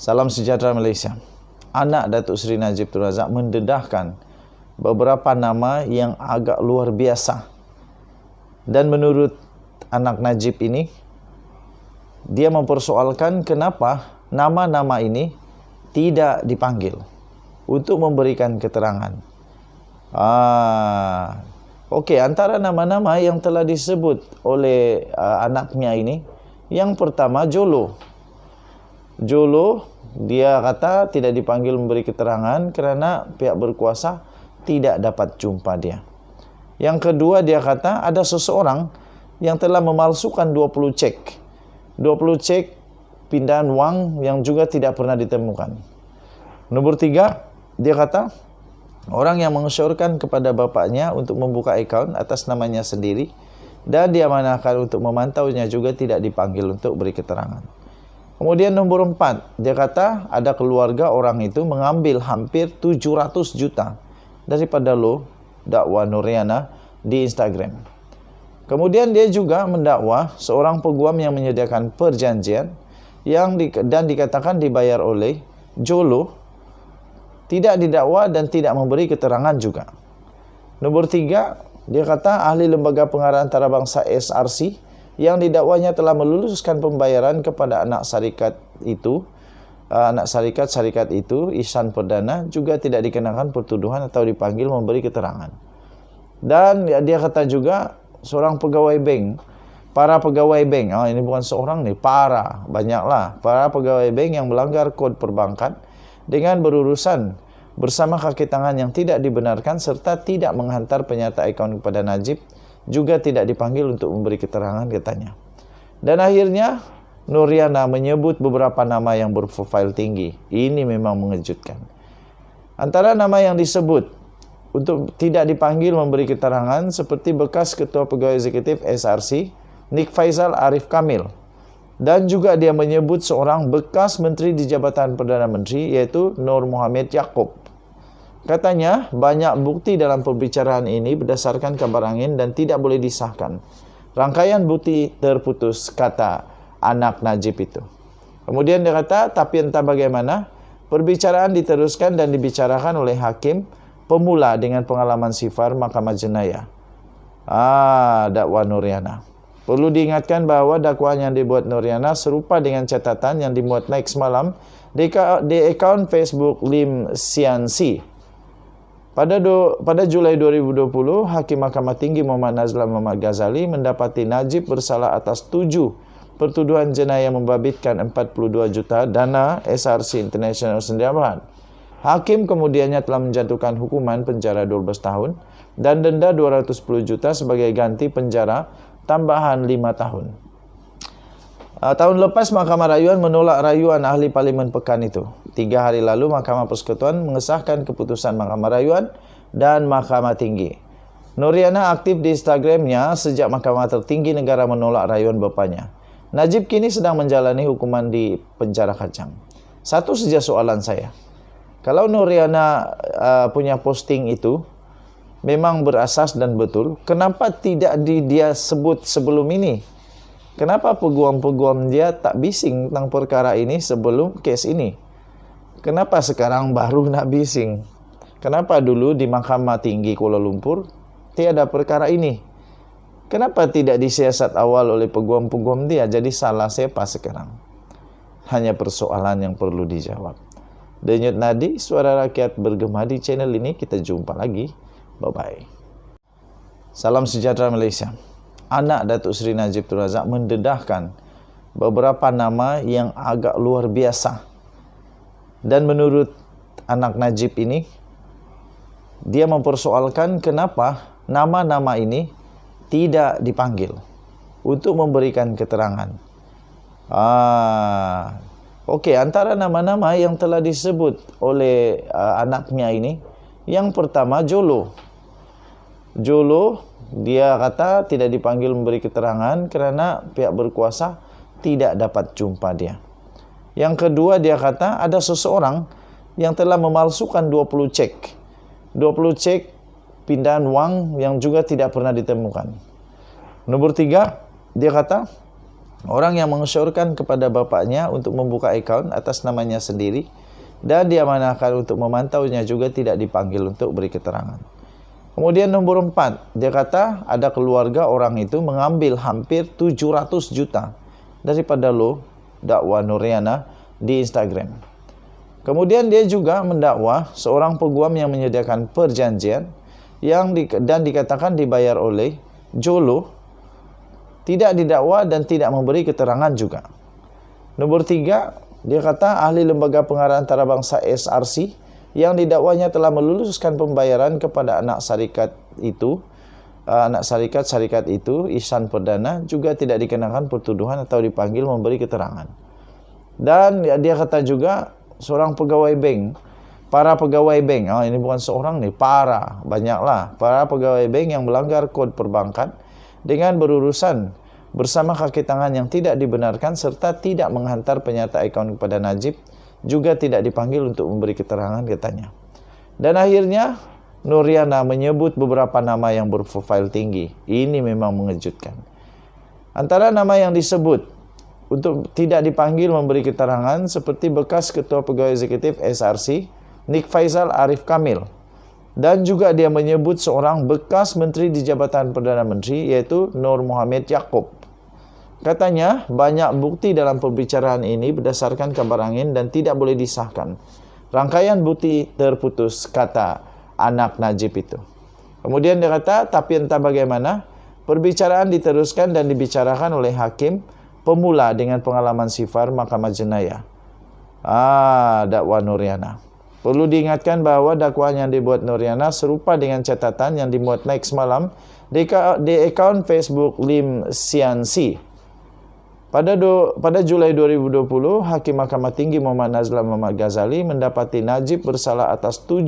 Salam sejahtera Malaysia. Anak Datuk Seri Najib Tun Razak mendedahkan beberapa nama yang agak luar biasa. Dan menurut anak Najib ini, dia mempersoalkan kenapa nama-nama ini tidak dipanggil untuk memberikan keterangan. Okey, antara nama-nama yang telah disebut oleh anaknya ini, yang pertama Jolo. Jolo, dia kata tidak dipanggil memberi keterangan kerana pihak berkuasa tidak dapat jumpa dia. Yang kedua, dia kata ada seseorang yang telah memalsukan 20 cek. 20 cek pindahan wang yang juga tidak pernah ditemukan. Nombor 3, dia kata orang yang mengesyorkan kepada bapaknya untuk membuka akaun atas namanya sendiri dan diamanahkan untuk memantaunya juga tidak dipanggil untuk beri keterangan. Kemudian nombor 4, dia kata ada keluarga orang itu mengambil hampir 700 juta daripada lo, dakwa Noriana, di Instagram. Kemudian dia juga mendakwa seorang peguam yang menyediakan perjanjian dan dikatakan dibayar oleh Jolo, tidak didakwa dan tidak memberi keterangan juga. Nombor 3, dia kata ahli lembaga pengarah antarabangsa SRC yang didakwanya telah meluluskan pembayaran kepada anak syarikat itu, Ihsan Perdana, juga tidak dikenakan pertuduhan atau dipanggil memberi keterangan. Dan dia kata juga seorang pegawai bank, para pegawai bank, ini bukan seorang nih, banyaklah para pegawai bank yang melanggar kod perbankan dengan berurusan bersama kaki tangan yang tidak dibenarkan serta tidak menghantar penyata akaun kepada Najib, juga tidak dipanggil untuk memberi keterangan, katanya. Dan akhirnya Noriana menyebut beberapa nama yang berprofil tinggi. Ini memang mengejutkan. Antara nama yang disebut untuk tidak dipanggil memberi keterangan seperti bekas Ketua Pegawai Eksekutif SRC, Nik Faisal Arif Kamil. Dan juga dia menyebut seorang bekas Menteri di Jabatan Perdana Menteri, iaitu Nur Muhammad Yaakob. Katanya, banyak bukti dalam perbicaraan ini berdasarkan kabar angin dan tidak boleh disahkan. Rangkaian bukti terputus, kata anak Najib itu. Kemudian dia kata, tapi entah bagaimana, perbicaraan diteruskan dan dibicarakan oleh hakim pemula dengan pengalaman sifar Mahkamah Jenayah. Dakwa Noriana. Perlu diingatkan bahawa dakwaan yang dibuat Noriana serupa dengan catatan yang dimuat naik semalam di akaun Facebook Lim Sian Si. Pada Julai 2020, Hakim Mahkamah Tinggi Muhammad Nazlan Muhammad Ghazali mendapati Najib bersalah atas 7 pertuduhan jenayah membabitkan 42 juta dana SRC International Sdn. Hakim kemudiannya telah menjatuhkan hukuman penjara 12 tahun dan denda 210 juta sebagai ganti penjara tambahan 5 tahun. Tahun lepas Mahkamah Rayuan menolak rayuan ahli Parlimen Pekan itu. 3 hari lalu Mahkamah Persekutuan mengesahkan keputusan Mahkamah Rayuan dan Mahkamah Tinggi. Noriana aktif di Instagramnya sejak Mahkamah Tertinggi Negara menolak rayuan bapaknya. Najib kini sedang menjalani hukuman di penjara kacang. Satu saja soalan saya. Kalau Noriana punya posting itu memang berasas dan betul, kenapa tidak dia sebut sebelum ini? Kenapa peguam-peguam dia tak bising tentang perkara ini sebelum kes ini? Kenapa sekarang baru nak bising? Kenapa dulu di Mahkamah Tinggi Kuala Lumpur tiada perkara ini? Kenapa tidak disiasat awal oleh peguam-peguam dia? Jadi salah siapa sekarang? Hanya persoalan yang perlu dijawab. Denyut nadi suara rakyat bergema di channel ini. Kita jumpa lagi. Bye-bye. Salam sejahtera Malaysia. Anak Datuk Seri Najib Tun Razak mendedahkan beberapa nama yang agak luar biasa. Dan menurut anak Najib ini, dia mempersoalkan kenapa nama-nama ini tidak dipanggil untuk memberikan keterangan. Okey, antara nama-nama yang telah disebut oleh anaknya ini, yang pertama Jolo. Jolo, dia kata tidak dipanggil memberi keterangan kerana pihak berkuasa tidak dapat jumpa dia. Yang kedua, dia kata ada seseorang yang telah memalsukan 20 cek. 20 cek pindahan wang yang juga tidak pernah ditemukan. Nombor 3, dia kata Orang yang mengesyorkan kepada bapaknya untuk membuka akaun atas namanya sendiri dan diamanahkan untuk memantaunya juga tidak dipanggil untuk beri keterangan. Kemudian nomor 4, dia kata ada keluarga orang itu mengambil hampir 700 juta daripada lo, dakwa Nuriana, di Instagram. Kemudian dia juga mendakwa seorang peguam yang menyediakan perjanjian dan dikatakan dibayar oleh Jolo, tidak didakwa dan tidak memberi keterangan juga. Nomor 3, dia kata ahli lembaga pengarah antarabangsa SRC yang didakwanya telah meluluskan pembayaran kepada anak syarikat itu, Ihsan Perdana, juga tidak dikenakan pertuduhan atau dipanggil memberi keterangan. Dan dia kata juga seorang pegawai bank, para pegawai bank, ini bukan seorang nih, banyaklah para pegawai bank yang melanggar kod perbankan dengan berurusan bersama kaki tangan yang tidak dibenarkan serta tidak menghantar penyata akaun kepada Najib, juga tidak dipanggil untuk memberi keterangan, katanya. Dan akhirnya Nuriana menyebut beberapa nama yang berprofil tinggi. Ini memang mengejutkan. Antara nama yang disebut untuk tidak dipanggil memberi keterangan seperti bekas Ketua Pegawai Eksekutif SRC, Nik Faisal Arif Kamil. Dan juga dia menyebut seorang bekas Menteri di Jabatan Perdana Menteri, yaitu Nur Muhammad Yaakob. Katanya, banyak bukti dalam pembicaraan ini berdasarkan kabar angin dan tidak boleh disahkan. Rangkaian bukti terputus, kata anak Najib itu. Kemudian dia kata, tapi entah bagaimana, perbicaraan diteruskan dan dibicarakan oleh hakim pemula dengan pengalaman sifar Mahkamah Jenayah. Dakwa Nuriana. Perlu diingatkan bahwa dakwaan yang dibuat Nuriana serupa dengan catatan yang dimuat Naik semalam di akaun Facebook Lim Sian Si. Pada Julai 2020, Hakim Mahkamah Tinggi Muhammad Nazlan Muhammad Ghazali mendapati Najib bersalah atas 7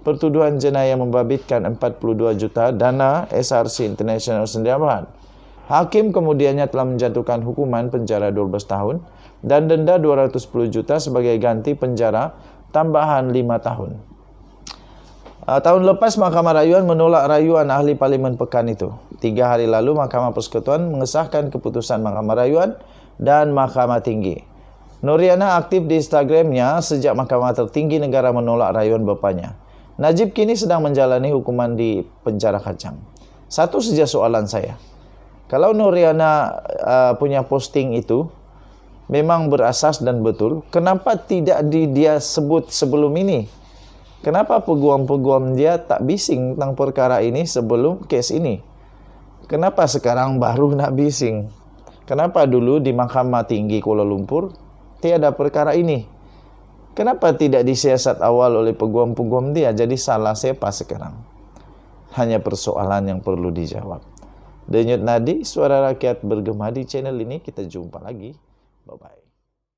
pertuduhan jenayah membabitkan 42 juta dana SRC International Sdn. Hakim kemudiannya telah menjatuhkan hukuman penjara 12 tahun dan denda 210 juta sebagai ganti penjara tambahan 5 tahun. Tahun lepas Mahkamah Rayuan menolak rayuan ahli Parlimen Pekan itu. 3 hari lalu Mahkamah Persekutuan mengesahkan keputusan Mahkamah Rayuan dan Mahkamah Tinggi. Nuriana aktif di Instagramnya sejak Mahkamah Tertinggi Negara menolak rayuan bapaknya. Najib kini sedang menjalani hukuman di penjara kacang. Satu saja soalan saya. Kalau Nuriana punya posting itu memang berasas dan betul, kenapa tidak dia sebut sebelum ini? Kenapa peguam-peguam dia tak bising tentang perkara ini sebelum kes ini? Kenapa sekarang baru nak bising? Kenapa dulu di Mahkamah Tinggi Kuala Lumpur tiada perkara ini? Kenapa tidak disiasat awal oleh peguam-peguam dia? Jadi salah siapa sekarang? Hanya persoalan yang perlu dijawab. Denyut nadi, suara rakyat bergema di channel ini. Kita jumpa lagi. Bye-bye.